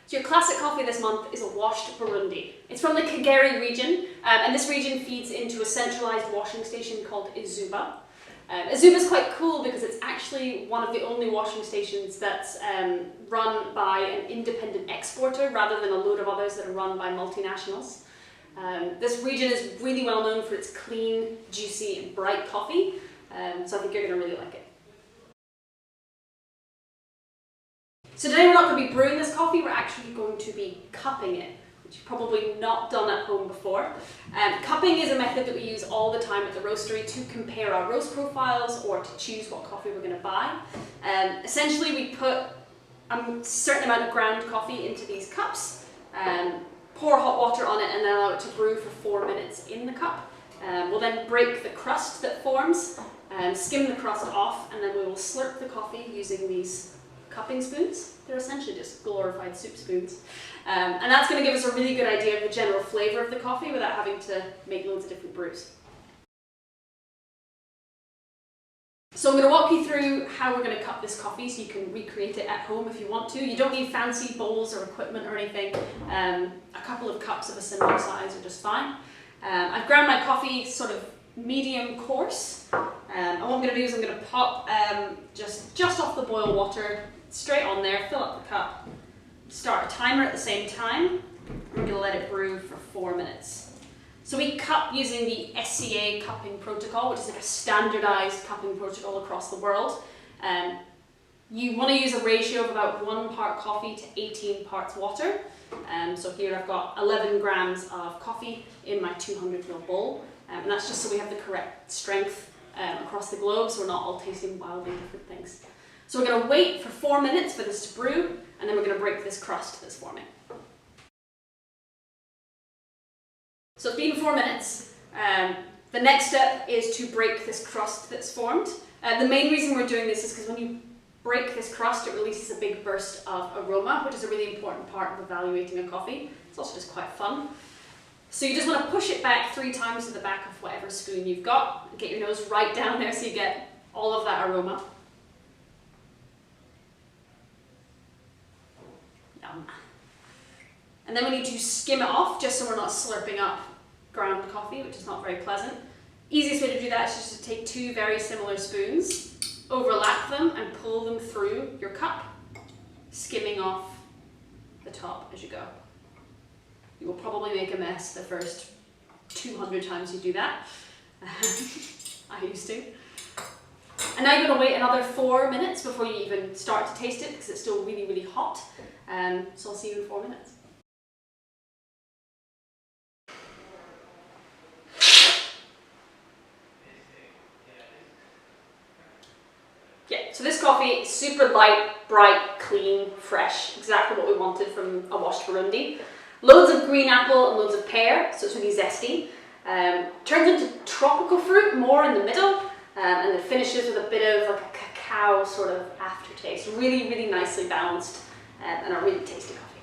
So your classic coffee this month is a washed Burundi. It's from the Kigeri region, and this region feeds into a centralised washing station called Izuba. Izuba is quite cool because it's actually one of the only washing stations that's run by an independent exporter rather than a load of others that are run by multinationals. This region is really well known for its clean, juicy and bright coffee, so I think you're going to really like it. So today we're not going to be brewing this coffee, we're actually going to be cupping it, which you've probably not done at home before. Cupping is a method that we use all the time at the roastery to compare our roast profiles or to choose what coffee we're going to buy. Essentially we put a certain amount of ground coffee into these cups, pour hot water on it and then allow it to brew for 4 minutes in the cup. We'll then break the crust that forms, skim the crust off, and then we will slurp the coffee using these cupping spoons. They're essentially just glorified soup spoons. And that's going to give us a really good idea of the general flavour of the coffee without having to make loads of different brews. So I'm going to walk you through how we're going to cup this coffee so you can recreate it at home if you want to. You don't need fancy bowls or equipment or anything. A couple of cups of a similar size are just fine. I've ground my coffee sort of medium coarse. And what I'm going to do is I'm going to pop just off the boil water straight on there, fill up the cup, start a timer at the same time, and we're going to let it brew for 4 minutes. So we cup using the SCA cupping protocol, which is like a standardized cupping protocol across the world. You want to use a ratio of about 1 part coffee to 18 parts water. So here I've got 11 grams of coffee in my 200ml bowl, and that's just so we have the correct strength across the globe, so we're not all tasting wildly different things. So we're going to wait for 4 minutes for this to brew, and then we're going to break this crust that's forming. So it's been 4 minutes. The next step is to break this crust that's formed. The main reason we're doing this is because when you break this crust, it releases a big burst of aroma, which is a really important part of evaluating a coffee. It's also just quite fun. So you just want to push it back 3 times to the back of whatever spoon you've got, and get your nose right down there so you get all of that aroma. Yum. And then we need to skim it off just so we're not slurping up ground coffee, which is not very pleasant. Easiest way to do that is just to take 2 very similar spoons, overlap them and pull them through your cup, skimming off the top as you go. You will probably make a mess the first 200 times you do that. I used to. And now you're going to wait another 4 minutes before you even start to taste it because it's still really, really hot. So I'll see you in 4 minutes. Yeah, so this coffee is super light, bright, clean, fresh, exactly what we wanted from a washed Burundi. Loads of green apple and loads of pear, so it's really zesty. Turns into tropical fruit more in the middle, and then finishes with a bit of like a cacao sort of aftertaste. Really, really nicely balanced, and a really tasty coffee.